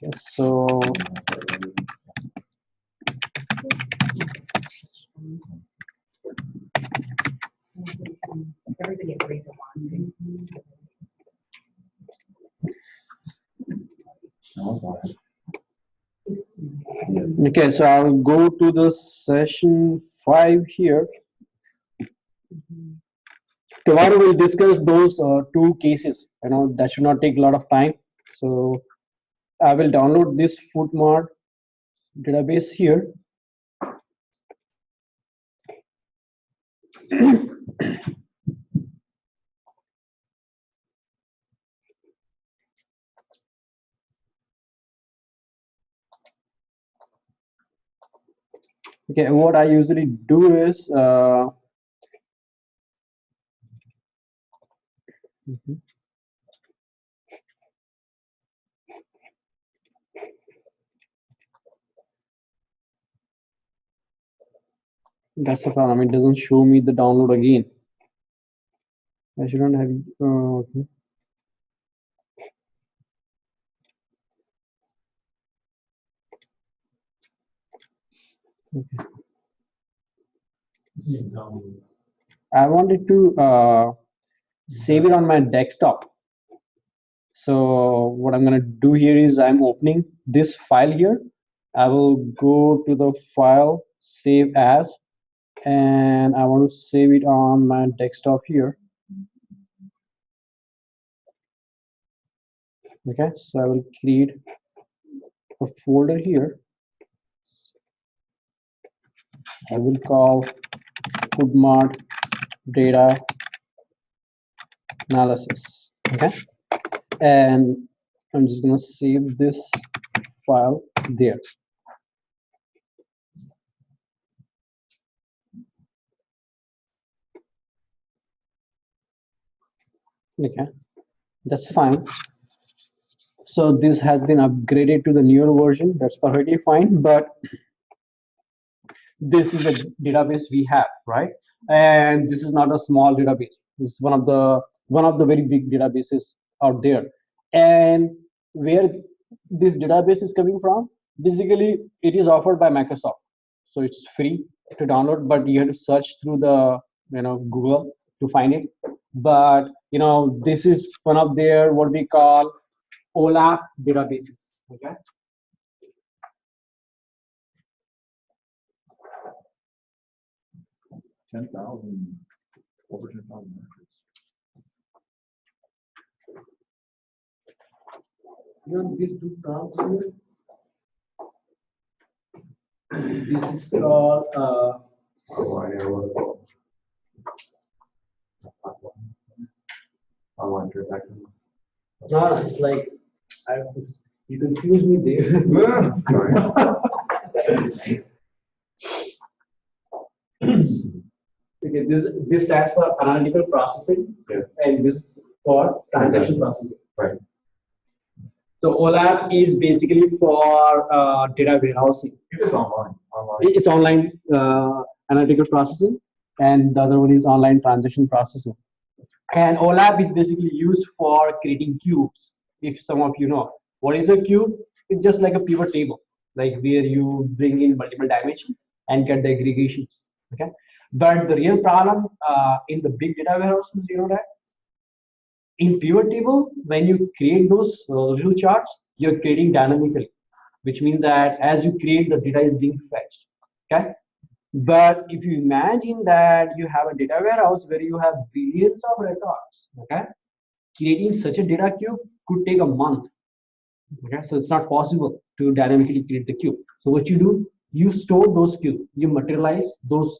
Okay, so Everybody agreed to one. okay, so I'll go to the session 5 here. Tomorrow we'll discuss those two cases. That should not take a lot of time. So I will download this FootMart database here. Okay, what I usually do is that's the problem. It doesn't show me the download again. I shouldn't have. Okay. Okay. I wanted to save it on my desktop. So what I'm gonna do here is I'm opening this file here. I will go to the file, save as, and I want to save it on my desktop here. Okay, so I will create a folder here. I will call FootMart data analysis. Okay, and I'm just gonna save this file there. Okay, that's fine. So this has been upgraded to the newer version. That's perfectly fine, but this is the database we have, right? And this is not a small database. This is one of the very big databases out there. And where this database is coming from, basically it is offered by Microsoft, so it's free to download, but you have to search through the Google to find it. But this is one of their what we call OLAP databases. Okay. 10,000, over 10,000 records. These two terms here. This is called Online transaction. no, it's like you confuse me there. Sorry. Okay, this stands for analytical processing, Yeah. and this for transaction processing. Right. So OLAP is basically for data warehousing. It is online. It's online analytical processing, and the other one is online transaction processing. And OLAP is basically used for creating cubes. If some of you know what is a cube, it's just like a pivot table, like where you bring in multiple dimensions and get the aggregations. Okay, but the real problem in the big data warehouses, that in pivot table, when you create those little charts, you're creating dynamically, which means that as you create, the data is being fetched. Okay, but if you imagine that you have a data warehouse where you have billions of records, okay, creating such a data cube could take a month. Okay, so it's not possible to dynamically create the cube. So what you do, you store those cubes, you materialize those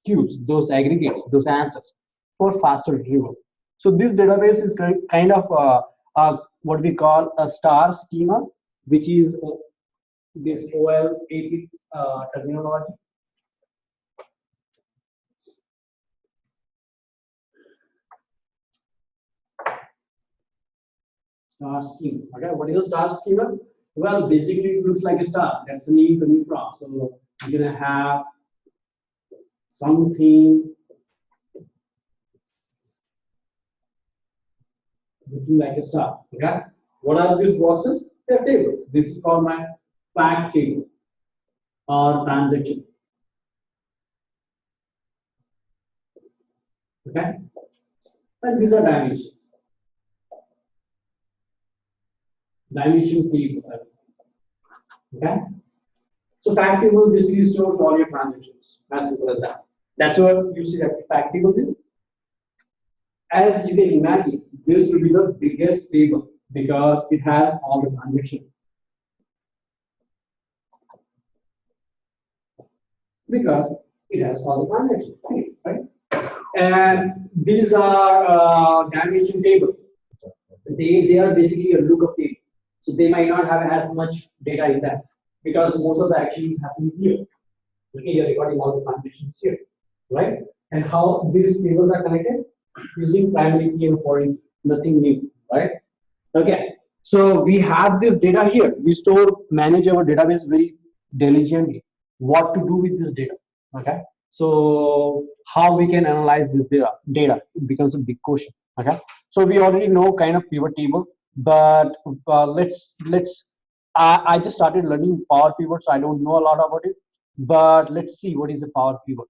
cubes, those aggregates, those answers for faster retrieval. So this database is kind of what we call a star schema, which is this OLAP terminology. Star schema. Okay, what is a star schema? Well, basically it looks like a star. That's the name coming from. So you're gonna have something looking like a star. Okay, what are these boxes? They're tables. This is called my fact table or transaction. Okay, and these are dimensions. Dimension table. Okay, so fact table basically stores all your transactions. As simple as that. That's what you see that fact table is. As you can imagine, this will be the biggest table because it has all the transactions. Because it has all the transactions, right? And these are dimension tables. They are basically a lookup table. So they might not have as much data in that because most of the action is happening here. Okay, you're recording all the transactions here, right? And how these tables are connected using primary key and foreign key, nothing new, right? Okay, so we have this data here. We manage our database very diligently. What to do with this data? Okay, so how we can analyze this data? It becomes a big question. Okay, so we already know kind of pivot table, but let's. I just started learning Power Pivot, so I don't know a lot about it. But let's see what is a Power Pivot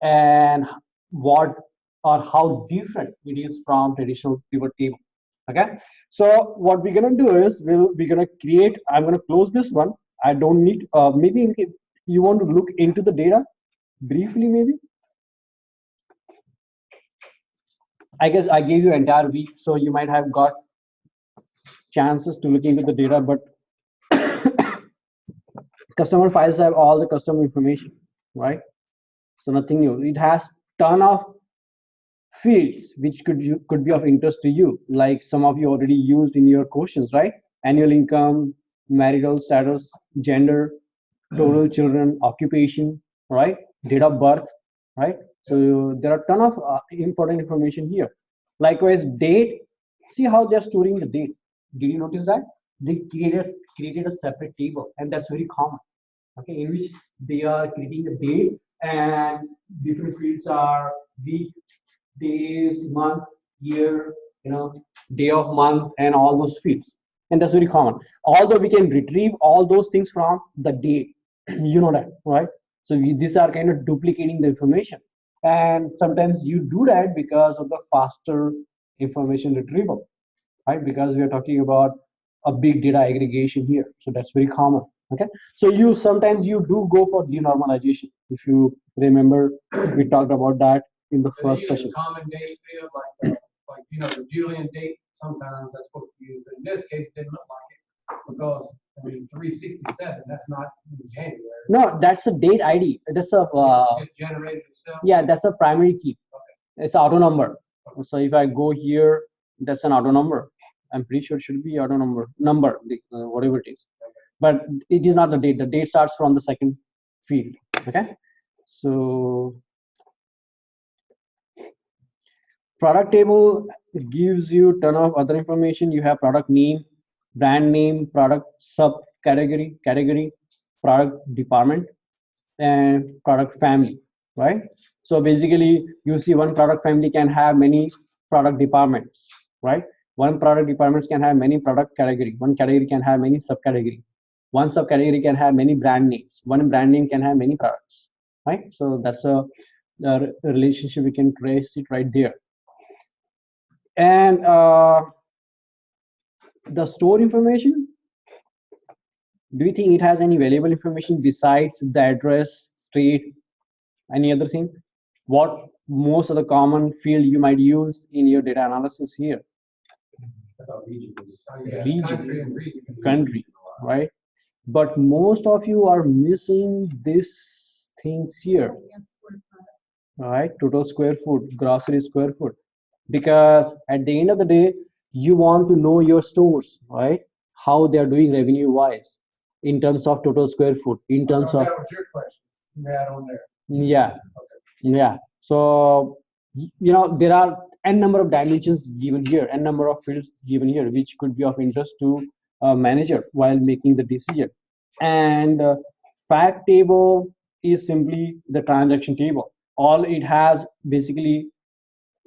and what or how different it is from traditional pivot table. Okay, so what we're gonna do is we're gonna create. I'm gonna close this one. I don't need. Maybe if you want to look into the data briefly, maybe. I guess I gave you entire week, so you might have got chances to look into the data, but customer files have all the customer information, right? So nothing new. It has ton of fields which could be of interest to you, like some of you already used in your questions, right? Annual income, marital status, gender, total children, occupation, right? Date of birth, right? So there are ton of important information here. Likewise, date. See how they're storing the date. Did you notice that they created a separate table, and that's very common. Okay, in which they are creating a date, and different fields are week, days, month, year, day of month, and all those fields. And that's very common. Although we can retrieve all those things from the date, you know that, right? So these are kind of duplicating the information. And sometimes you do that because of the faster information retrieval, right? Because we are talking about a big data aggregation here. So that's very common. Okay. So sometimes you do go for denormalization. If you remember, we talked about that in the first session. Common date field, like the Julian date. Sometimes that's what we use, but in this case, it didn't look like it because 367. That's not in January. No, that's a date ID. That's a Just generated itself. yeah. That's a primary key. Okay. It's auto number. So if I go here, that's an auto number. I'm pretty sure it should be auto number, whatever it is. But it is not the date. The date starts from the second field. Okay. So product table gives you ton of other information. You have product name, brand name, product subcategory, category, product department, and product family, right? So basically, you see one product family can have many product departments, right? One product departments can have many product category. One category can have many subcategory. One subcategory can have many brand names. One brand name can have many products, right? So that's a relationship. We can trace it right there. And the store information, do you think it has any valuable information besides the address, street, any other thing? What most of the common field you might use in your data analysis here? Country, right? But most of you are missing these things here, right? Total square foot, grocery square foot, because at the end of the day, you want to know your stores, right? How they are doing revenue wise in terms of total square foot, in terms of. That was your question. That on there. Yeah. Yeah. So there are n number of dimensions given here, n number of fields given here, which could be of interest to a manager while making the decision. And fact table is simply the transaction table. All it has basically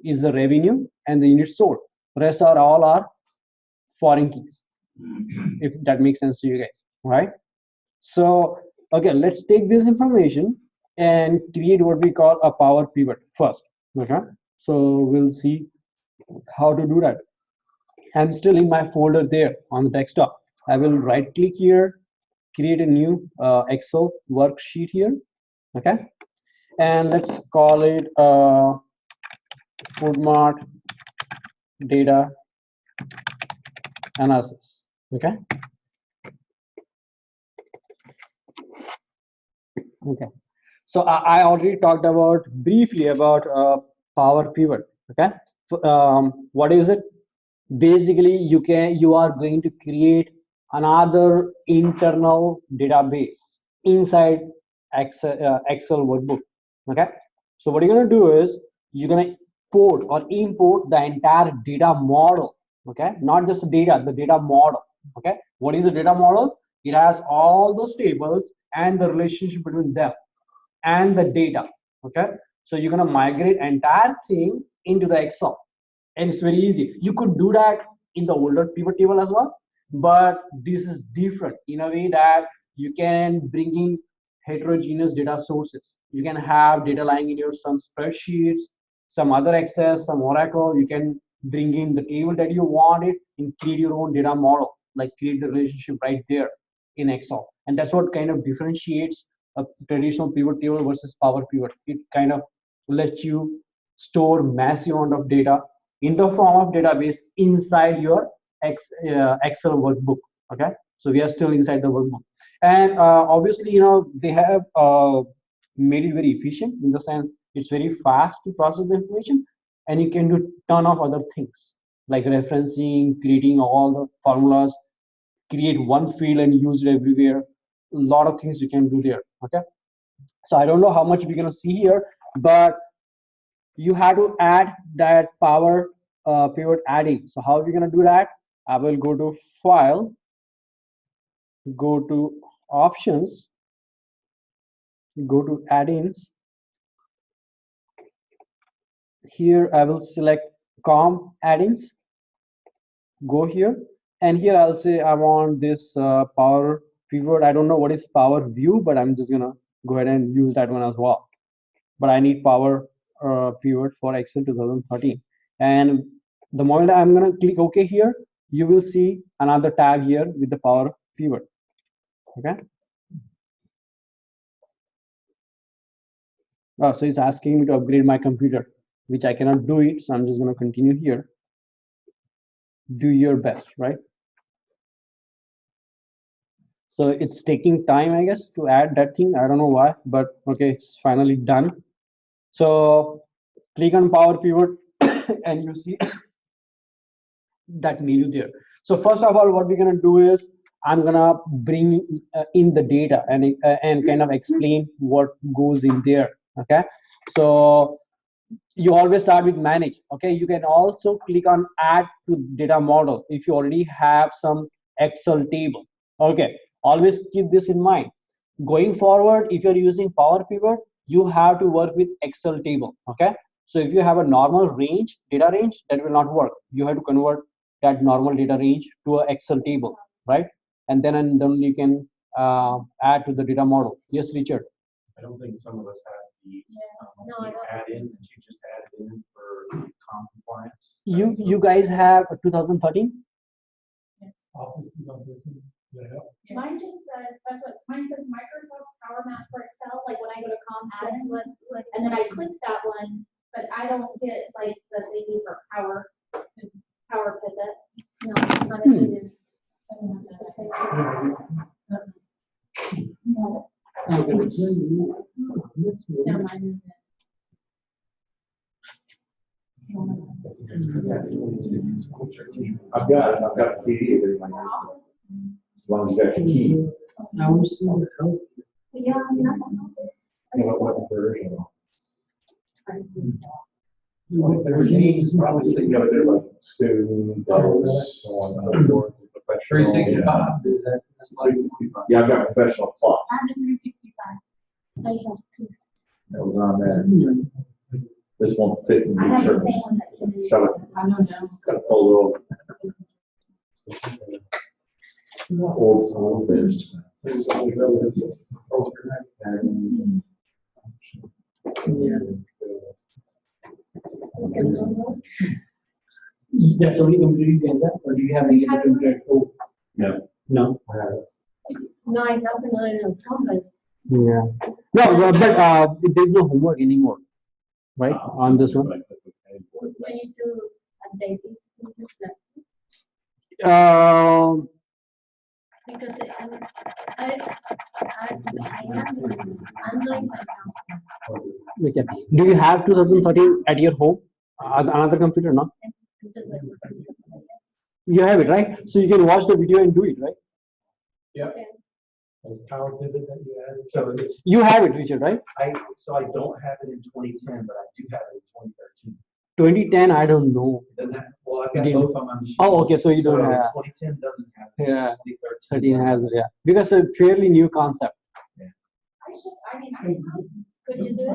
is the revenue and the unit sold. Rest are all foreign keys. if that makes sense to you guys, right? So, okay, let's take this information and create what we call a power pivot first. Okay, so we'll see how to do that. I'm still in my folder there on the desktop. I will right click here, create a new Excel worksheet here. Okay, and let's call it Food Mart data analysis. Okay. Okay. So I already talked about briefly about power pivot. Okay. So, what is it? Basically, you are going to create another internal database inside Excel workbook. Okay. So what you're gonna do is you're gonna import or import the entire data model. Okay, not just the data model. Okay, what is the data model? It has all those tables and the relationship between them and the data. Okay, so you're gonna migrate entire thing into the Excel, and it's very easy. You could do that in the older pivot table as well, but this is different in a way that you can bring in heterogeneous data sources. You can have data lying in your some spreadsheets, some other Access, some Oracle. You can bring in the table that you want it and create your own data model, like create the relationship right there in Excel. And that's what kind of differentiates a traditional pivot table versus power pivot. It kind of lets you store massive amount of data in the form of database inside your Excel workbook. Okay, so we are still inside the workbook, and obviously, they have made it very efficient in the sense it's very fast to process the information, and you can do ton of other things like referencing, creating all the formulas, create one field and use it everywhere. A lot of things you can do there. Okay, so I don't know how much we're gonna see here, but you have to add that power pivot adding. So how are we going to do that? I will go to file, go to options, go to add-ins. Here I will select com add-ins, go here, and here I'll say I want this power pivot. I don't know what is power view, but I'm just gonna go ahead and use that one as well. But I need power pivot for Excel 2013. And the moment I'm going to click OK here, you will see another tab here with the power pivot. Okay. So it's asking me to upgrade my computer, which I cannot do it. So I'm just going to continue here. Do your best, right? So it's taking time, I guess, to add that thing. I don't know why, but okay, it's finally done. So click on power pivot and you see that menu there. So first of all, what we're gonna do is I'm gonna bring in the data and kind of explain what goes in there. Okay, so you always start with manage. Okay, you can also click on add to data model if you already have some Excel table. Okay, always keep this in mind. Going forward, if you're using power pivot, you have to work with Excel table. Okay, so if you have a normal range, data range, that will not work. You have to convert that normal data range to an Excel table, right? And then you can add to the data model. Yes, Richard. I don't think some of us have the No, I don't. add-in that you just added in for compliance. You guys have 2013. Office 2013. Yeah. Mine just says, that's what, mine says Microsoft Power Map for Excel, like when I go to com add-ins, and then I click that one, but I don't get like the thingy for power pivot. No, it's not included. No, mine I've got the CD of everybody. As long as you got your key. Yeah, I mean, I don't know this. You know what version. Yeah, but there's like student, adults, so on, professional. 365, is that, that's like, 365. Yeah, I've got professional plus. I have a 365. I have two. That was on there. This one fits in I the have the service. same one that you. Shove it. I don't know. Got to pull it over. Old school fish. Things that we build is overnight. And That's only computer you guys have, or do you have any other computer? Oh, No. no. I have No, I have another no Thomas. Yeah. No, but there's no homework anymore, right? On this one. We need to update these because I am unlike my house. Okay. Do you have 2013 at your home? Another computer, no? You have it, right? So you can watch the video and do it, right? Yep. Those power pivot that you added. So it's, You have it, Richard, right? I don't have it in 2010, but I do have it in 2013. 2010, I don't know. Then that, well, I've got Didn't- both on my machine. Oh, okay, so you don't have. 2010 doesn't have it. Yeah, 2013 13 has it, yeah. Because it's a fairly new concept. I mean, could you do it?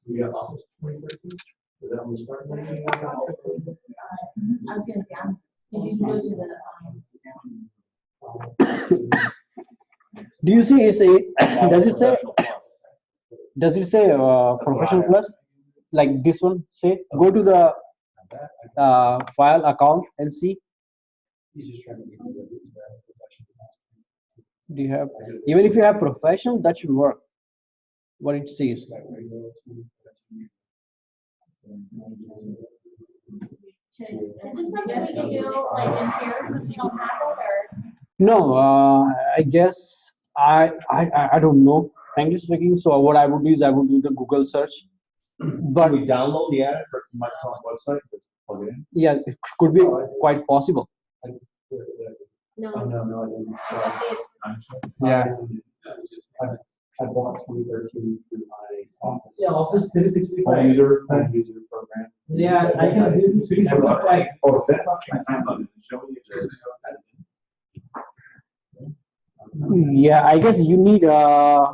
We got Office 2013. Is that when we started? I was gonna down, if you go to the, Do you see it's a, does it say professional plus? Like this one, say, go to the file account and see. He's just trying to get rid of his professional. Do you have, even if you have professional, that should work. What it says. Is this something we can do like in pairs if you don't have it or? No, I guess I don't know. Frankly speaking, so what I would do is I would do the Google search. But we download the app from Microsoft website, just plug it in. yeah, it could be quite possible. No. Oh, no, I didn't. Like this. I'm sure. Yeah. I bought 2013 through my office. Yeah, Office 365. Home user program. Yeah, I guess this is pretty much like. Oh, is that? I'm not showing you. Yeah, I guess you need. I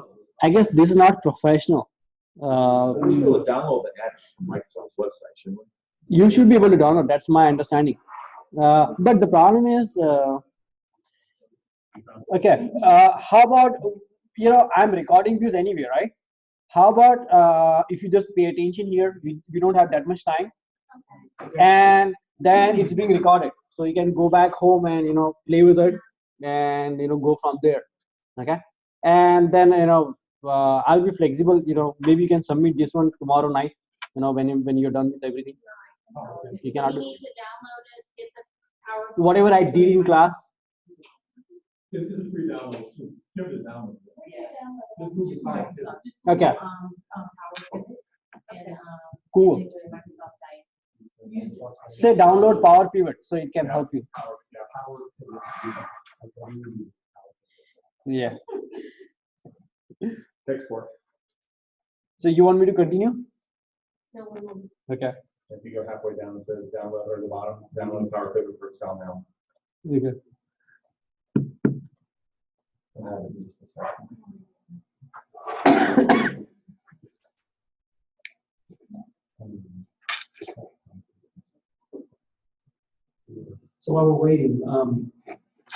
guess this is not professional. We should be able to download the app from Microsoft's website, shouldn't we? You should be able to download. That's my understanding. But the problem is, okay. How about I'm recording this anyway, right? How about if you just pay attention here? We don't have that much time, and then it's being recorded, so you can go back home and play with it, and go from there. Okay, and then I'll be flexible. Maybe you can submit this one tomorrow night. When you're done with everything, you So cannot we do need to download it, get the power. whatever I did in class. This is a free download too. You have to download. Just move just the file. Okay. Power Pivot and, Cool. go to the Microsoft site. Say download Power Pivot so it can help you. Yeah. Export. So you want me to continue? No, we won't. Okay. If you go halfway down, it says download or the bottom, download Power Pivot for Excel now. Okay. Just a second. So while we're waiting,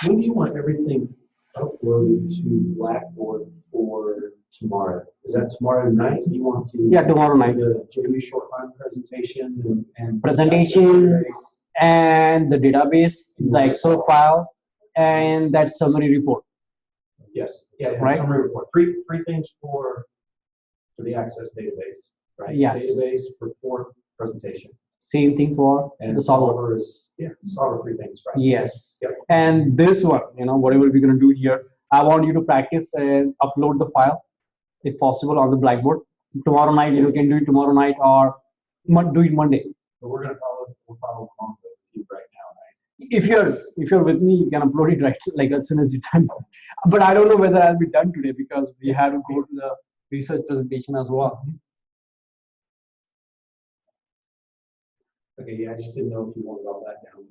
when do you want everything uploaded to Blackboard for tomorrow? Is that tomorrow night? Do you want to? Yeah, tomorrow night. The Jamie Shortline presentation and. Presentation. And the database, the Excel file, and that summary report. Yes, yeah, Right. summary report. Three things for the Access database, right? Yes. Database, report, presentation. Same thing for And the solver. solver is, solver, three things, right? Yes. Yep. And this one, whatever we're gonna do here, I want you to practice and upload the file, if possible, on the Blackboard. Tomorrow night, you can do it tomorrow night or do it Monday. So we'll follow along with you right now, right? If you're with me, you can upload it right like as soon as you're done. But I don't know whether I'll be done today because we have to go to the research presentation as well. Okay, yeah, I just didn't know if you wanted all that down,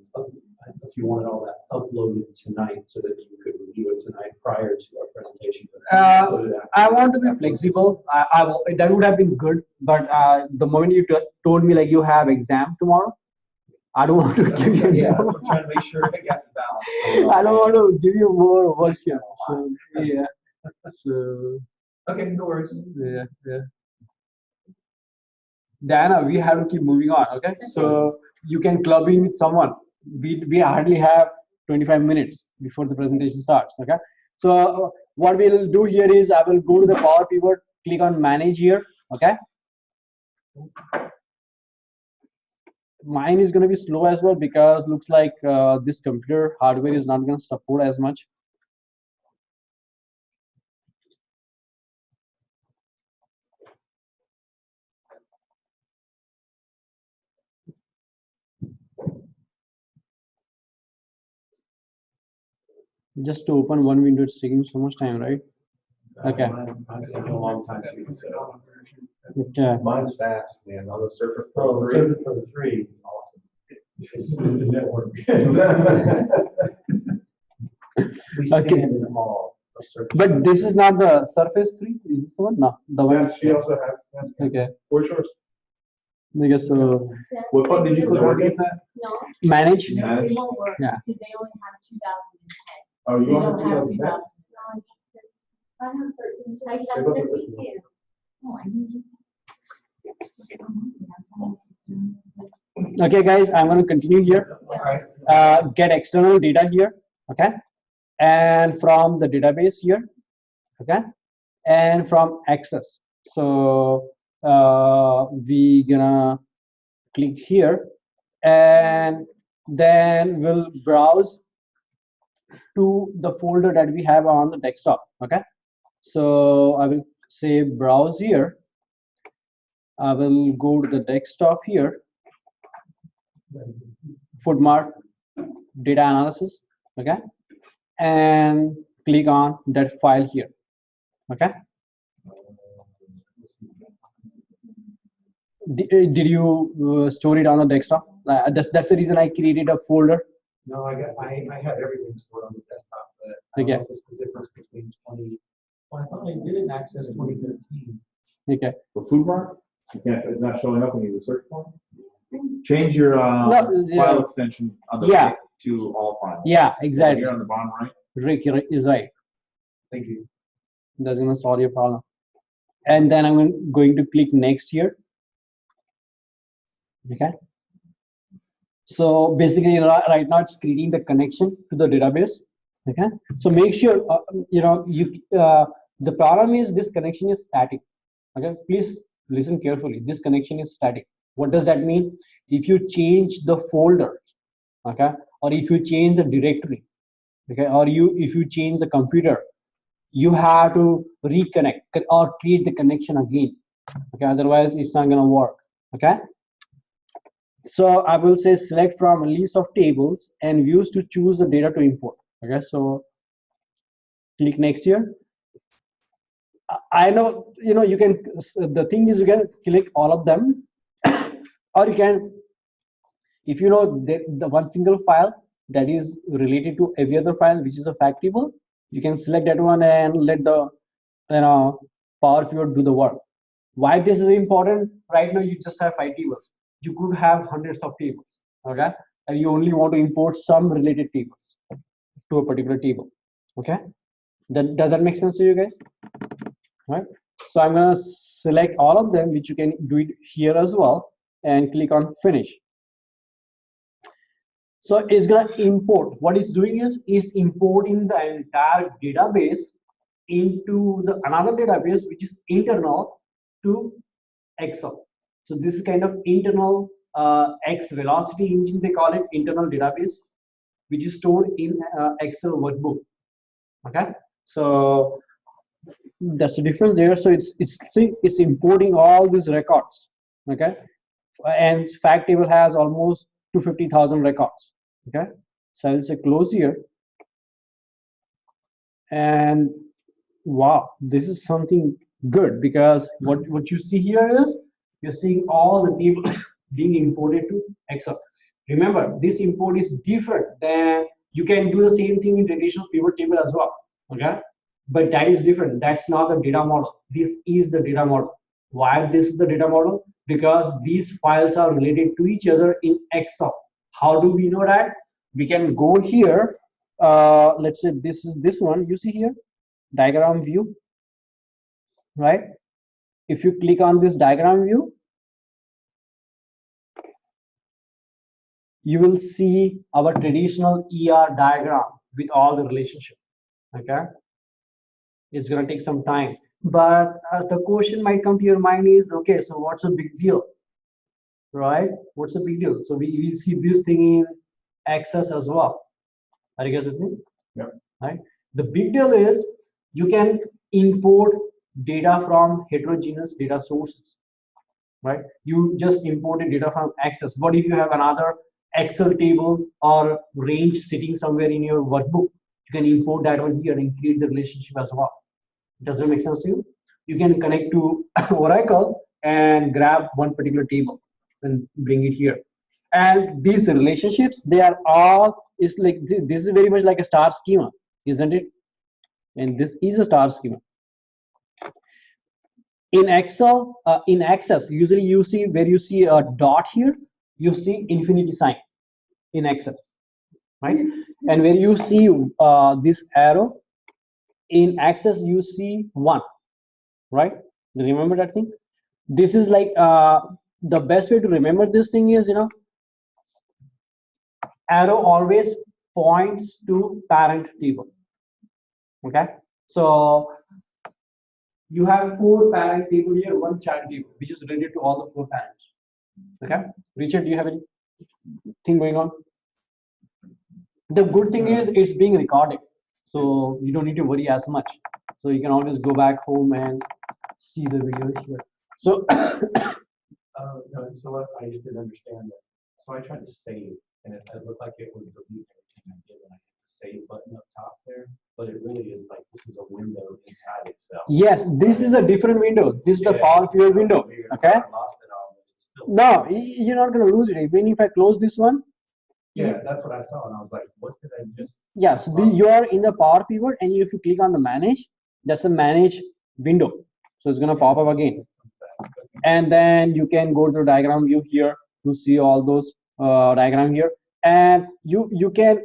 if you wanted all that uploaded tonight so that you could review it tonight prior to our presentation. Upload it after. I want to be flexible. That would have been good, but the moment you told me like you have exam tomorrow, I don't want to give you Yeah, more. I'm trying to make sure I got the balance. I don't want to give you more work here. So yeah. So Okay, no worries. yeah, yeah. Diana, we have to keep moving on. Okay. So you can club in with someone. We hardly have 25 minutes before the presentation starts. Okay. So what we'll do here is I will go to the Power Pivot, click on Manage here. Okay. Mine is going to be slow as well because looks like this computer hardware is not going to support as much. Just to open one window, it's taking so much time, right? Okay. Mine's taking a long time too. So. Okay. Mine's fast, man, on the Surface Oh, Pro the 3. Surface Pro 3 is awesome. It's just the network. We stand Okay. in all. of Surface But Pro. this is not the Surface 3. Is this the one? No, the Yeah, one. she also has. Okay. Where's yours? I guess so. That's What button did you what click on to get that? No, Manage. No, Manage. it won't work, Yeah. because they only have 2010. Oh, They you don't want to have do 2000. that? I have 13. I They have both have 32. Oh, I need Okay, guys, I'm going to continue here. Alright. Get external data here. Okay. And from the database here. Okay. And from access. So we gonna click here and then we'll browse to the folder that we have on the desktop. Okay. So I will say browse here. I will go to the desktop here, Footmark data analysis. Okay. And click on that file here. Okay. Did you store it on the desktop? That's the reason I created a folder. No, I have everything stored on the desktop, but I don't Okay. know if it's the difference between 20. Well, I thought I didn't access 2013. Okay. For Foodmark? You can't, it's not showing up when you search for it? Change your yeah. file extension on the Yeah. right to all files. Yeah, exactly. Here on the bottom right. Rick is right. Thank you. That's gonna solve your problem. And then I'm going to click next here. Okay. So basically, right now it's creating the connection to the database. Okay. So make sure the problem is this connection is static. Okay. Please listen carefully. This connection is static. What does that mean? If you change the folder, okay, or if you change the directory, okay, or if you change the computer, you have to reconnect or create the connection again. Okay. Otherwise, it's not gonna work. Okay. So I will say select from a list of tables and views to choose the data to import. Okay, so click next here. I know, you can, the thing is you can click all of them or you can, if you know the one single file that is related to every other file, which is a fact table, you can select that one and let the Power Pivot do the work. Why this is important? Right now you just have 5 tables. You could have hundreds of tables, okay, and you only want to import some related tables to a particular table. Okay, does that make sense to you guys? Right. So I'm going to select all of them, which you can do it here as well, and click on finish. So it's going to import. What it's doing is importing the entire database into the another database which is internal to Excel. So this is kind of internal X velocity engine, they call it, internal database, which is stored in Excel workbook. Okay, so that's the difference there. So it's importing all these records. Okay, and fact table has almost 250,000 records. Okay, so I'll say close here, and wow, this is something good, because what you see here is you're seeing all the tables being imported to Excel. Remember, this import is different than, you can do the same thing in traditional pivot table as well. Okay, but that is different. That's not the data model. This is the data model. Why this is the data model? Because these files are related to each other in Excel. How do we know that? We can go here. Let's say this is this one. You see here, diagram view, right? If you click on this diagram view, you will see our traditional ER diagram with all the relationship. Okay, it's gonna take some time, but the question might come to your mind is, okay, so what's a big deal, right? What's a big deal? So we see this thing in Access as well. Are you guys with me? Yeah. Right. The big deal is you can import data from heterogeneous data sources, right? You just imported data from Access. What if you have another Excel table or range sitting somewhere in your workbook? You can import that one here and create the relationship as well. Does that make sense to you? You can connect to Oracle and grab one particular table and bring it here. And these relationships, they are all, it's like, this is very much like a star schema, isn't it? And this is a star schema. In Excel, in Access, usually you see where you see a dot here, you see infinity sign in Access, right? And where you see this arrow, in Access you see 1, right? Remember that thing? This is like the best way to remember this thing is, arrow always points to parent table. Okay, so you have 4 parent table here, 1 child table, which is related to all the 4 parents. Okay, Richard, do you have anything going on? The good thing is it's being recorded, so you don't need to worry as much. So you can always go back home and see the video here. So No, so what, I just didn't understand that. So I tried to save, and it looked like it was delete everything I did, and I hit the save button up top there, but it really is like, this is a window inside Excel. yes, this is a different window. This is the Yeah, Power Pivot window. weird. Okay. I lost it all, but it's still. No, you're not gonna lose it. Even if I close this one, Yeah, that's what I saw, and I was like, what did I just? yeah, so you are in the Power Pivot, and if you click on the manage, that's a manage window. So it's gonna pop up again. And then you can go to the diagram view here to see all those diagram here, and you can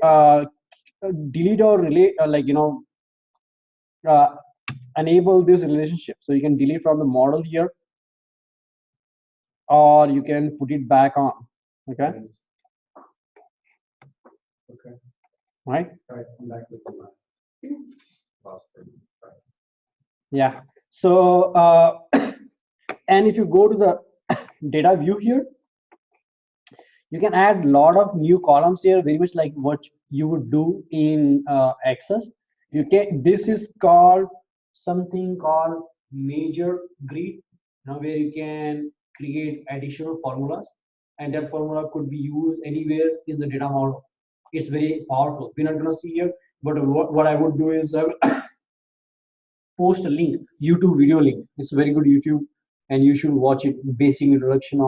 delete or relate enable this relationship. So you can delete from the model here, or you can put it back on. Okay, Okay, right? all right, I'm back with the lost it. Right. Yeah. So and if you go to the data view here, you can add a lot of new columns here, very much like what you would do in Access. You can, this is called something called major grid, where you can create additional formulas, and that formula could be used anywhere in the data model. It's very powerful. We're not gonna see here, but what I would do is I will post a link, YouTube video link. It's a very good YouTube, and you should watch it. Basic introduction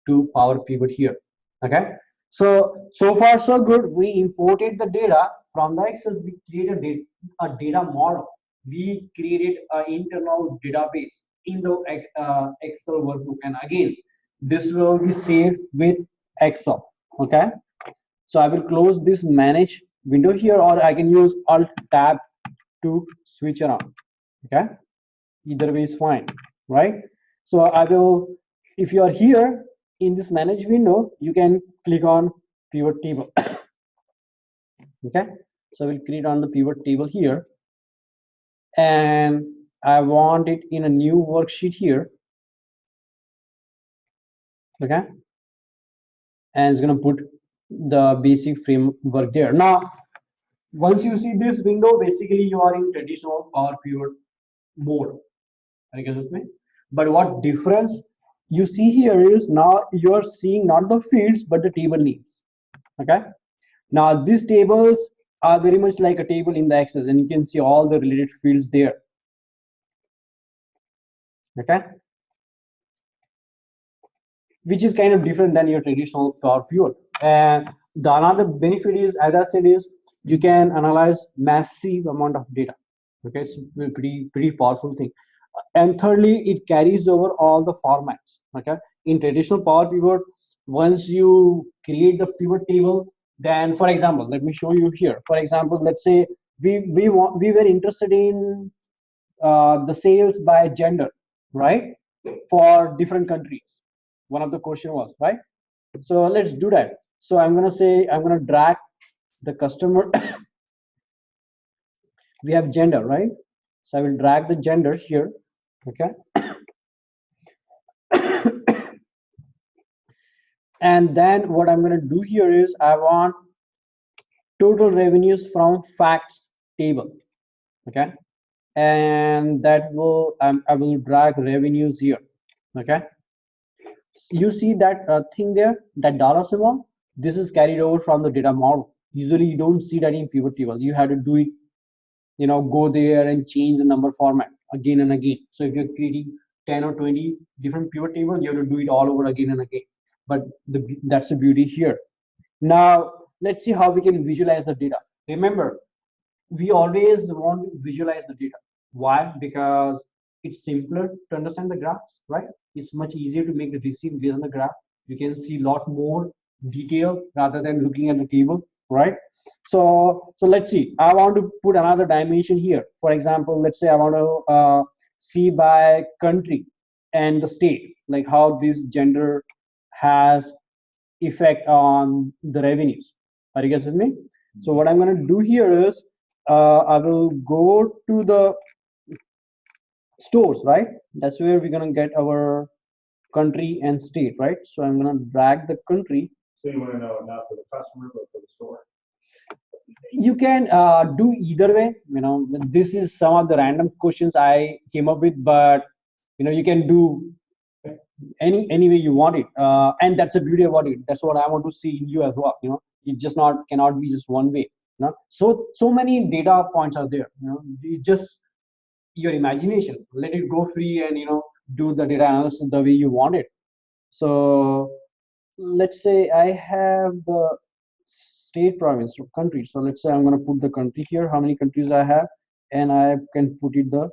to Power Pivot here. Okay, so far so good. We imported the data from the Access. We created a data model. We created an internal database in the Excel workbook, and again, this will be saved with Excel. Okay, so I will close this manage window here, or I can use Alt Tab to switch around. Okay, either way is fine, right? So I will, if you are here in this manage window, you can click on pivot table. Okay, so we'll create on the pivot table here, and I want it in a new worksheet here. Okay, and it's going to put the basic framework there. Now once you see this window, basically you are in traditional Power Pivot mode. Are you guys with me? But what difference you see here is now you are seeing not the fields but the table names. Okay, now these tables are very much like a table in the Access, and you can see all the related fields there. Okay, which is kind of different than your traditional Power Pivot. And the another benefit is, as I said, is you can analyze massive amount of data. Okay, it's a pretty powerful thing. And thirdly, it carries over all the formats. Okay, in traditional Power Pivot, once you create the pivot table, then for example, let me show you here. For example, let's say we were interested in the sales by gender, right? For different countries. One of the question was, right? So let's do that. So I'm gonna say, I'm gonna drag the customer. We have gender, right? So I will drag the gender here, okay? And then what I'm gonna do here is I want total revenues from facts table, okay? And that will, I will drag revenues here, okay? You see that thing there, that dollar symbol? This is carried over from the data model. Usually you don't see that in pivot table. You have to do it, you know, go there and change the number format again and again. So if you're creating 10 or 20 different pivot tables, you have to do it all over again and again. But that's the beauty here. Now let's see how we can visualize the data. Remember, we always want to visualize the data. Why? Because it's simpler to understand the graphs, right? It's much easier to make the decision based on the graph. You can see a lot more detail rather than looking at the table, right? So let's see. I want to put another dimension here. For example, let's say I want to see by country and the state, like how this gender has effect on the revenues. Are you guys with me? So what I'm going to do here is I will go to the stores, right? That's where we're going to get our country and state, right? So I'm going to drag the country. So you want to know not for the customer, but for the store. You can do either way. You know, this is some of the random questions I came up with, but you know, you can do any way you want it, and that's the beauty about it. That's what I want to see in you as well. You know, it just cannot be just one way. You know, so many data points are there. You know, you just your imagination, let it go free, and you know, do the data analysis the way you want it. So let's say I have the state, province, or country. So let's say I'm going to put the country here, how many countries I have, and I can put it the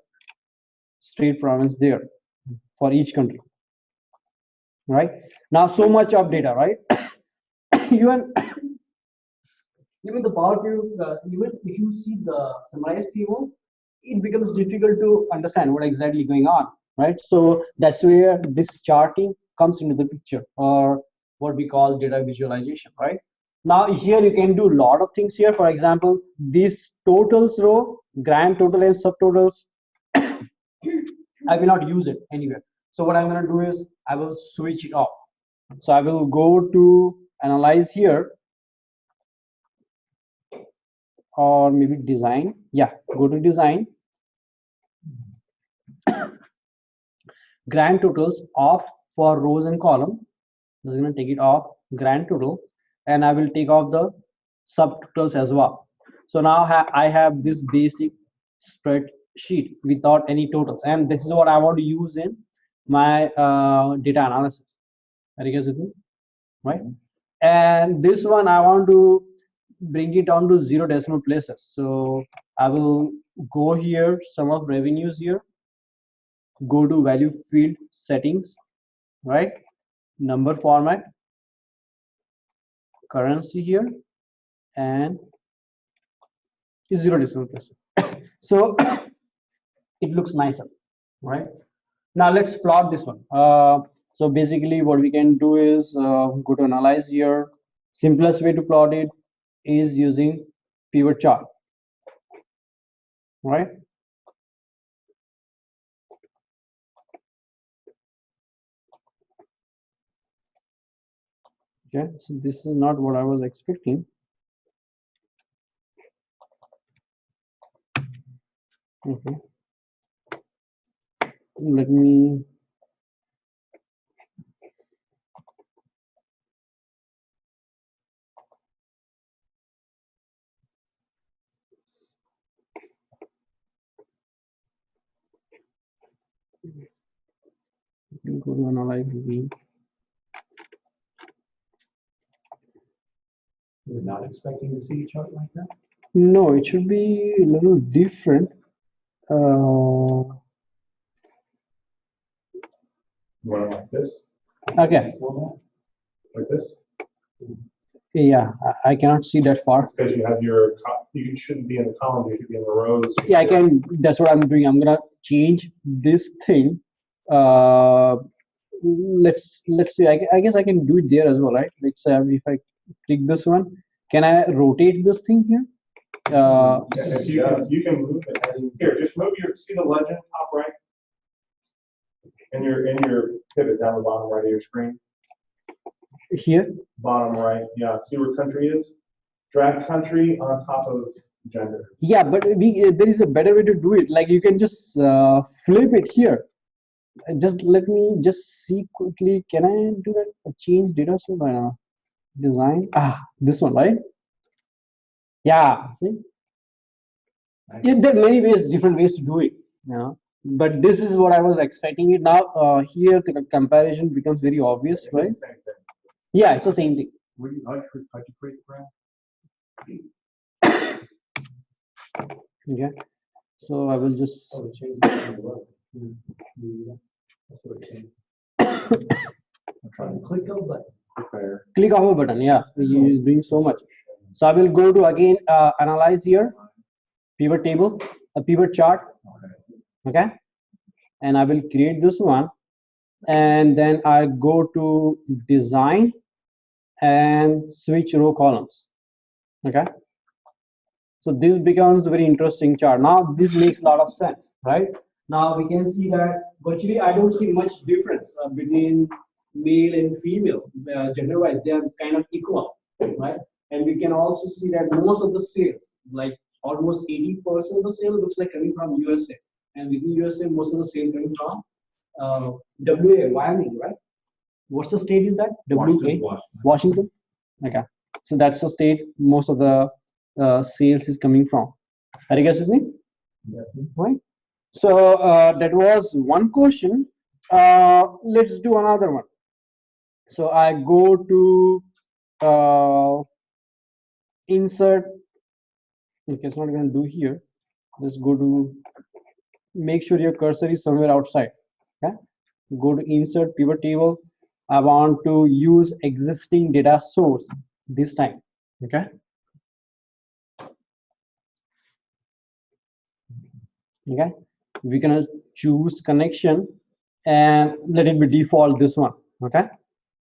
state, province there for each country. Right now, so much of data, right? even even the power table, even if you see the summarized table, it becomes difficult to understand what exactly going on, right? So that's where this charting comes into the picture, or what we call data visualization, right? Now here you can do a lot of things here. For example, this totals row, grand total and subtotals, I will not use it anywhere. So what I'm going to do is I will switch it off. So I will go to analyze here, or maybe design. Yeah, go to design. Grand totals off for rows and column. I'm going to take it off, grand total, and I will take off the subtotals as well. So now I have this basic spreadsheet without any totals, and this is what I want to use in my data analysis. Are you guys with me? Right? And this one I want to bring it down to 0 decimal places. So I will go here, sum of revenues here, go to value field settings, right? Number format, currency here, and 0 decimal places. So it looks nicer, right? Now let's plot this one. So basically what we can do is go to analyze here. Simplest way to plot it is using pivot chart, right? Okay, so this is not what I was expecting. Okay, let me go to analyze again. We're not expecting to see a chart like that? No, it should be a little different. You want it like this? Okay, Format? like this. Yeah, I cannot see that far. It's because you have your, you shouldn't be in the columns, you should be in the rows. Yeah, I can. That's what I'm doing. I'm gonna change this thing. Let's see. I guess I can do it there as well, right? Let's say if I click this one, can I rotate this thing here? If you can move it, here, just move your, see the legend top right? In your pivot down the bottom right of your screen, Here. bottom right, yeah, see where country is? Drag country on top of gender. Yeah, but there is a better way to do it. Like you can just flip it here. Just let me just see quickly. Can I do that? Change data source design. This one, right? Yeah. See. Yeah, there are many ways, different ways to do it. You know, but this is what I was expecting it. Now here the comparison becomes very obvious, It's right? the same thing. Yeah, it's the same thing. How'd you create the graph? Okay. So I will just Oh, it changed it below. That's what it changed. I'm trying to click on button. Prepare. click off a button. Yeah, you're doing so much. So I will go to again analyze here, pivot table, a pivot chart. Okay, and I will create this one, and then I go to design and switch row columns. Okay, so this becomes very interesting chart. Now this makes a lot of sense, right? Now we can see that virtually I don't see much difference between male and female gender wise. They are kind of equal, right? And we can also see that most of the sales, like almost 80% of the sales, looks like coming from USA, and within USA most of the sales coming from WA, Wyoming, right? What's the state is that? WA, Washington. Okay, so that's the state most of the sales is coming from. Are you guys with me? Right. So that was one question. Let's do another one. So I go to insert. Okay, it's not going to do here. Just go to, make sure your cursor is somewhere outside. Okay, go to insert pivot table. I want to use existing data source this time. Okay. Okay, we're gonna choose connection and let it be default this one. Okay,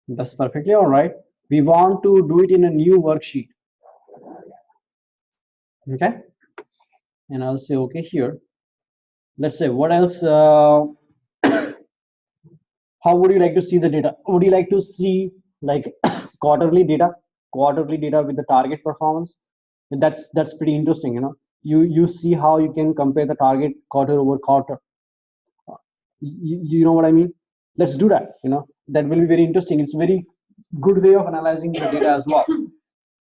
that's perfectly all right. We want to do it in a new worksheet. Okay, and I'll say okay here. Let's say what else, how would you like to see the data? Would you like to see like quarterly data with the target performance? That's pretty interesting. You know, you see how you can compare the target quarter over quarter. You know what I mean? Let's do that. You know, that will be very interesting. It's a very good way of analyzing the data as well.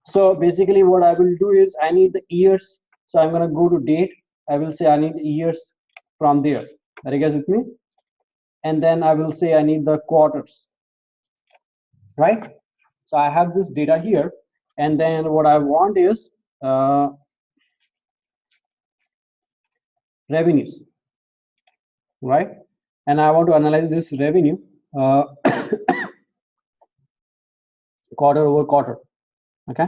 So basically what I will do is I need the years. So I'm going to go to date. I will say I need the years from there. Are you guys with me? And then I will say I need the quarters, right? So I have this data here, and then what I want is revenues, right? And I want to analyze this revenue quarter over quarter. Okay.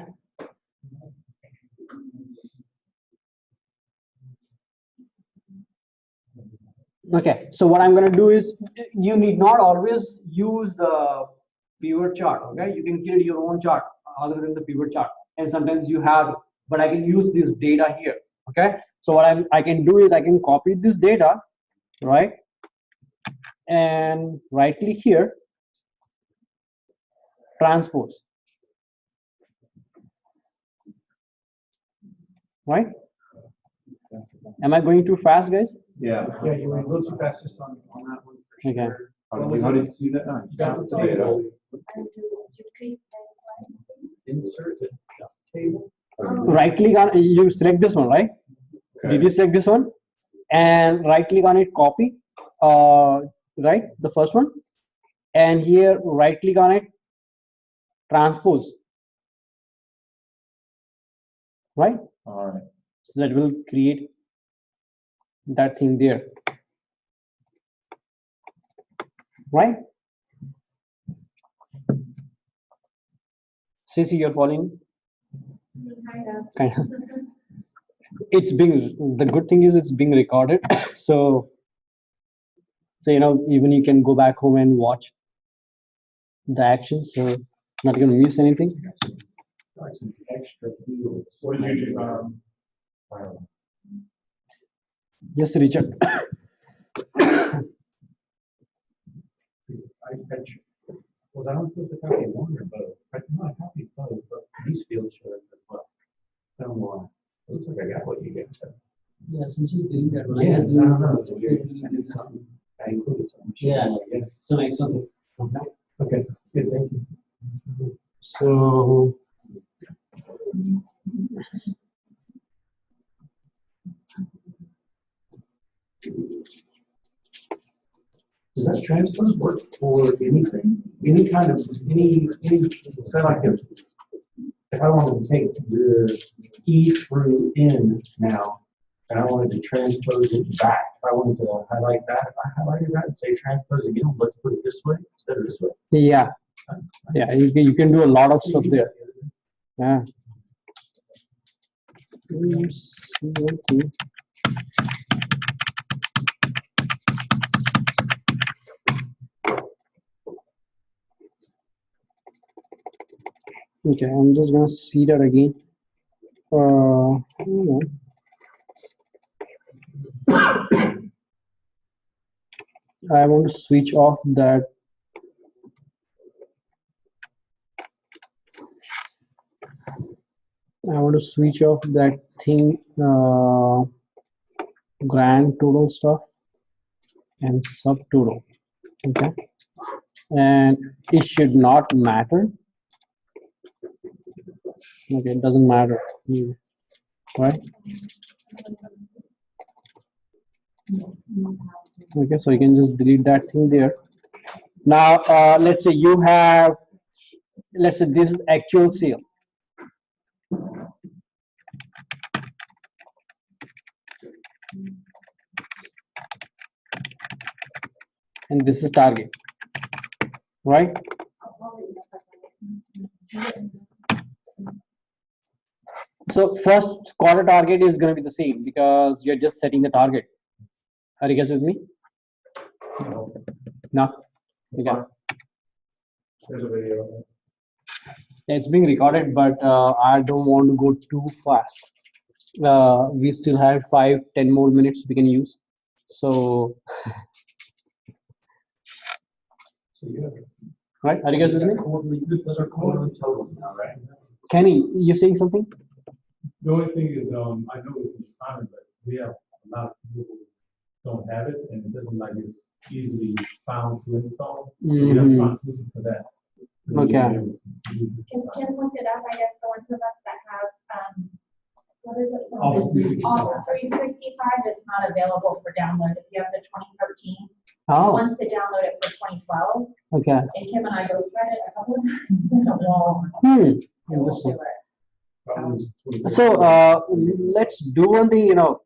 Okay, so what I'm going to do is, you need not always use the pivot chart. Okay, you can create your own chart other than the pivot chart, and sometimes you have, but I can use this data here. Okay, so what I can do is I can copy this data, right, and right click here, transpose, right? Am I going too fast, guys? Yeah. Yeah, you went a little too fast just on that one. for Okay. sure. How did you do that? That's the Data. Insert the table. Right click on, you select this one, right? Okay. Did you select this one? And right click on it, copy, right, the first one, and here right click on it, transpose, right? All right. So that will create that thing there, right? Cece, you're following? Kind of. Kind of. It's being, the good thing is it's being recorded. So you know, even you can go back home and watch the action, so not gonna miss anything. Like some extra fields. What did you do? I don't know. Yes, Richard. Was I not supposed to copy one or both? No, I copied both, but these fields show up as well. I don't know why. It looks like I got what you get. Yeah, so she's doing that one. I Yeah, guess I don't know. you- I did something. I included something. Yeah. Yes. So like something. Okay, good, thank you. So Does that transpose work for anything? Any kind of, say like if I wanted to take the E through N now, and I wanted to transpose it back, if I wanted to highlight that, if I highlighted that and say transpose again, let's put it this way instead of this way. yeah, you can do a lot of stuff there. Yeah. Okay. Okay, I'm just gonna see that again. I don't know. I want to switch off that. I want to switch off that thing, grand total stuff and subtotal. Okay, and it should not matter. Okay, it doesn't matter, right? Okay, so you can just delete that thing there. Now, let's say you have, let's say this is actual sale. And this is target, right? So first quarter target is going to be the same because you're just setting the target. Are you guys with me? No? Okay. There's a video. Yeah, it's being recorded, but I don't want to go too fast. We still have 5-10 more minutes we can use. So, So you have. right? Are you guys with me? Quarterly, those are quarterly totals now, right? Kenny, you saying something? The only thing is, I know it's an assignment, but we have a lot of people who don't have it, and it doesn't like it's easily found to install. So we have to find a solution for that. Okay. Because Jim looked it up, I guess the ones of us that have, what is it? Office 365. Office 365, it's not available for download. If you have the 2013, he Oh, wants to download it for 2012. okay. And Kim and I both read it a couple of times. I don't know. Hmm. It won't do Interesting. it. So let's do one thing, you know,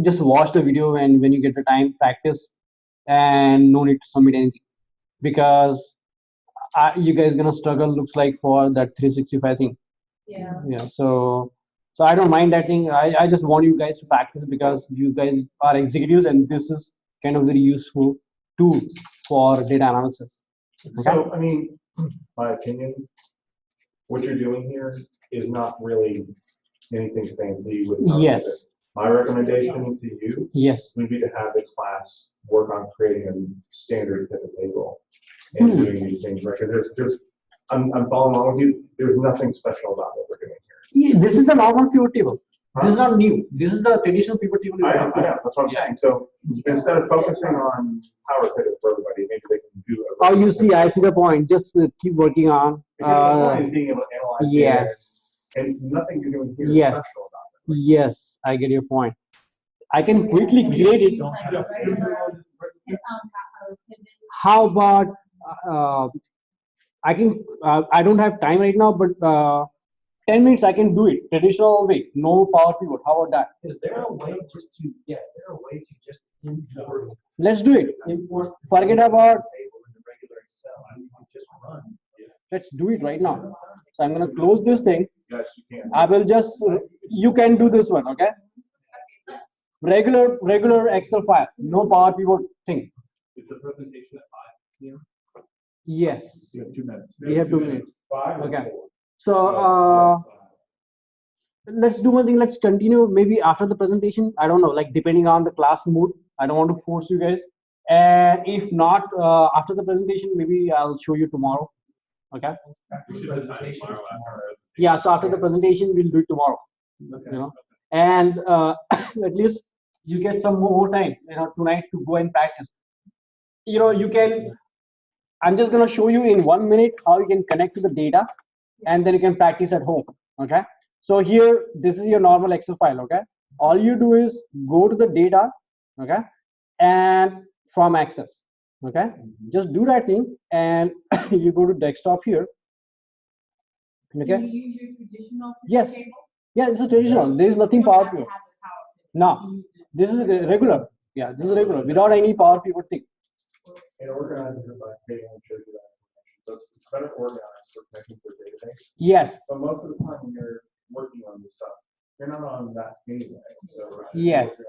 just watch the video and when you get the time, practice, and no need to submit anything because you guys gonna struggle, looks like, for that 365 thing. Yeah. Yeah, so I don't mind that thing. I just want you guys to practice because you guys are executives and this is kind of very useful tool for data analysis. Okay? So, I mean, my opinion, what you're doing here is not really anything fancy with. Yes. My recommendation to you Yes. would be to have the class work on creating a standard pivot table and doing these things, right? Because I'm following along with you. There's nothing special about what we're doing here. Yeah, this is the normal pivot table. This is not new. This is the traditional pivot table. I know, that's what I'm saying. So instead of focusing on power pivot for everybody, maybe they can do. Oh, you see, I see the point. Just keep working on. Because the point is being able to analyze data, Yes. and nothing you're doing here is Yes. special about it. Yes, I get your point. I can quickly grade it. Like regular, power pivot. How about I don't have time right now, but 10 minutes I can do it traditional way, no power pivot. How about that? Is there a way just to, yeah, is there a way to just import? Let's do it. Import. Forget about- Table in the regular Excel, I mean, you just run. Let's do it right now. So I'm gonna close this thing. Yes, you can. I will just, you can do this one, okay? Regular Excel file, no Power Pivot thing. Is the presentation at 5 p.m.? Yes, You have 2 minutes. we have 2 minutes. 5 or Okay. 4? So let's do one thing. Let's continue maybe after the presentation. I don't know, like depending on the class mood. I don't want to force you guys. And if not, after the presentation, maybe I'll show you tomorrow. Okay. We should have time tomorrow after. Yeah. So after the presentation, we'll do it tomorrow. Okay. You know, and at least you get some more time, you know, tonight to go and practice. You know, you can. I'm just gonna show you in 1 minute how you can connect to the data, and then you can practice at home. Okay. So here, this is your normal Excel file. Okay. All you do is go to the data. Okay. And from Access. Okay. Just do that thing, and you go to desktop here. Okay. Do you use your traditional? Yes. table? Yeah, this is traditional. There is nothing You don't Power have to Pivot. have the Power Pivot. No, You use it. this is regular. Yeah, this is regular without any Power Pivot thing. It organizes it by table and shows you that information. So it's better organized for connecting to a database. Yes. But most of the time when you're working on this stuff, you're not on that anyway. So Yes.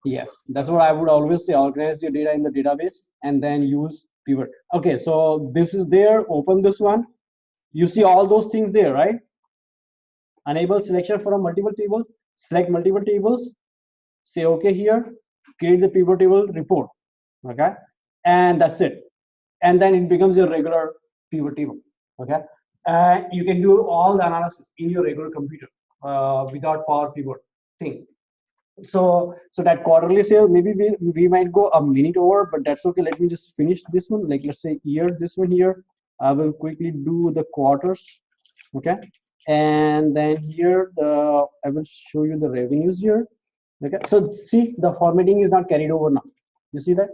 Yes, that's what I would always say. Organize your data in the database and then use pivot. Okay, so this is there. Open this one. You see all those things there, right? Enable selection from multiple tables. Select multiple tables. Say OK here. Create the pivot table report. Okay, and that's it. And then it becomes your regular pivot table. Okay, and you can do all the analysis in your regular computer without Power Pivot thing. So that quarterly sale, maybe we might go a minute over, but that's okay. Let me just finish this one. Like let's say year, this one here. I will quickly do the quarters. Okay, and then here I will show you the revenues here. Okay, so see the formatting is not carried over now. You see that?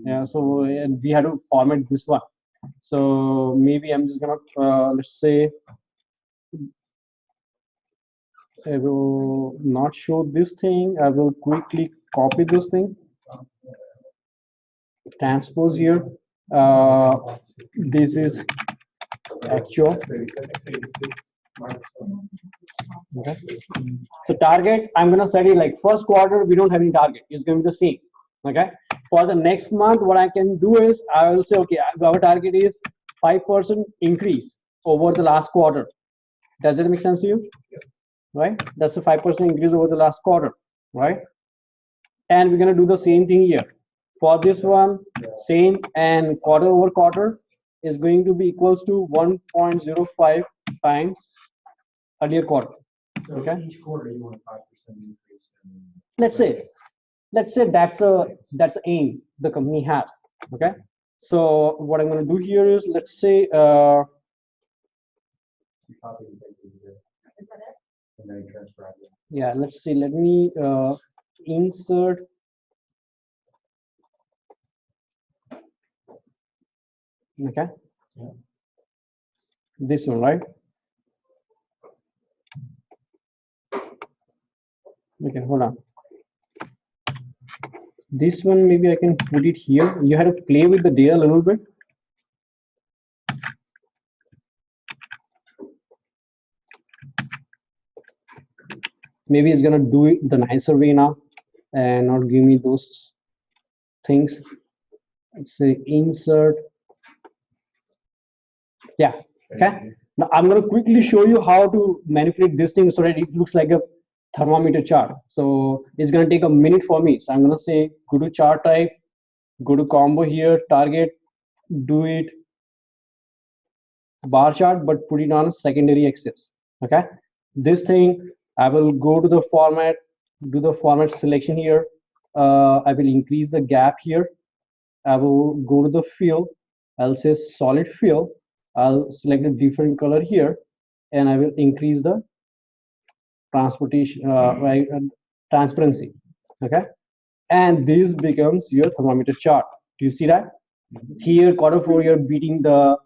Yeah. So and we had to format this one. So maybe I'm just gonna let's say. I will not show this thing. I will quickly copy this thing. Transpose here. This is actual. Okay. So target, I'm gonna set it like first quarter. We don't have any target. It's gonna be the same. Okay. For the next month, what I can do is I will say, okay, our target is 5% increase over the last quarter. Does it make sense to you? Right? That's a 5% increase over the last quarter, right? And we're gonna do the same thing here. For this one, same, and quarter over quarter is going to be equals to 1.05 times earlier quarter. So Okay. each quarter you want a 5% increase. Let's say that's the aim the company has. Okay. So what I'm gonna do here is let's say You copy and paste it here, Is that it? and then you transcribe it. yeah, let's see, let me insert okay. Yeah. This one, right? Okay, hold on. This one maybe I can put it here. You had to play with the data a little bit. Maybe it's gonna do it the nicer way now and not give me those things. Let's say insert. Yeah. Okay. Now I'm gonna quickly show you how to manipulate this thing so that it looks like a thermometer chart. So it's gonna take a minute for me. So I'm gonna say go to chart type, go to combo here, target, do it bar chart, but put it on a secondary axis. Okay. This thing I will go to the format, do the format selection here. I will increase the gap here. I will go to the fill. I'll say solid fill. I'll select a different color here, and I will increase the transparency. Okay, and this becomes your thermometer chart. Do you see that? Here, quarter four, you're beating the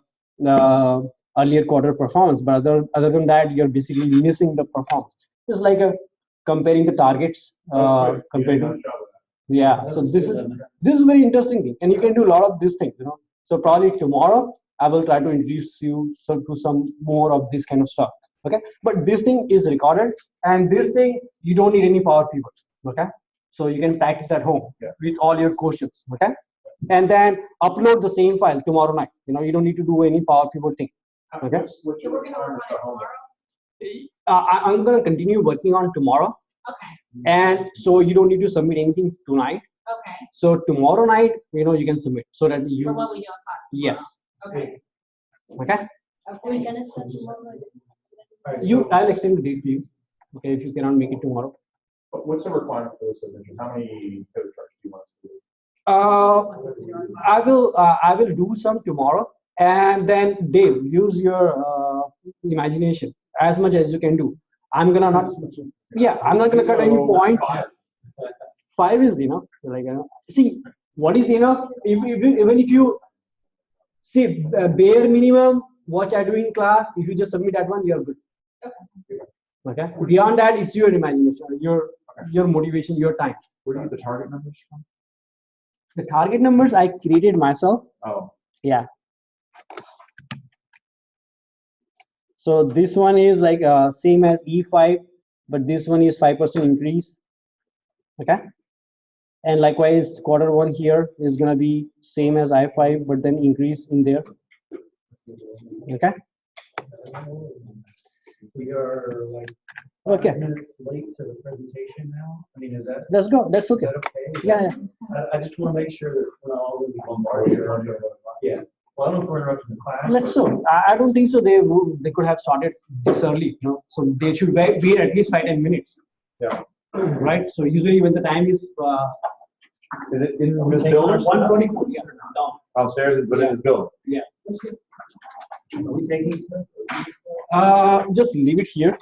earlier quarter performance, but other than that, you're basically missing the performance. It's like comparing the targets compared to. Yeah, so this is very interesting thing, and you can do a lot of these things, you know. So probably tomorrow I will try to introduce you to some more of this kind of stuff. Okay, but this thing is recorded, and this thing you don't need any power pivot. Okay, so you can practice at home Yes. with all your questions. Okay, and then upload the same file tomorrow night. You don't need to do any power pivot thing. Okay. What's So your we're gonna work requirement on it for homework? tomorrow? I'm gonna continue working on tomorrow, Okay, and so you don't need to submit anything tonight. okay, So tomorrow night, you can submit so that for you. what we do in class. Yes. tomorrow. Okay. Okay. Are we gonna send you one? Alright, You, so- I'll extend the date for you. Okay, if you cannot make it tomorrow. What's the requirement for the submission? How many pivot charts do you want us to do? I will do some tomorrow, and then Dave, use your imagination as much as you can do. I'm not gonna cut any So, points. 5. 5 is enough. See what is enough. Even if you see bare minimum what I do in class, if you just submit that one, you're good. Okay. Beyond that, it's your imagination, your motivation, your time. Where do you get the target numbers from? The target numbers I created myself. Oh, Yeah. So this one is like same as E5, but this one is 5% increase. Okay. And likewise, Q1 here is gonna be same as I5, but then increase in there. Okay. We are like Okay. 5 minutes late to the presentation now. I mean, is that Let's go. That's is okay. that okay? Yeah. I just want to make sure that we're not all going to be bombarded here. Yeah. Well, I don't know if we're interrupting the class. Let's or- so. I don't think so. They could have started this early. So they should be at least 5-10 minutes. yeah. Right. So usually when the time is Is it in this building? 1:24. Yeah. Down. Downstairs, but in this building? Yeah. Are we taking stuff? Just leave it here.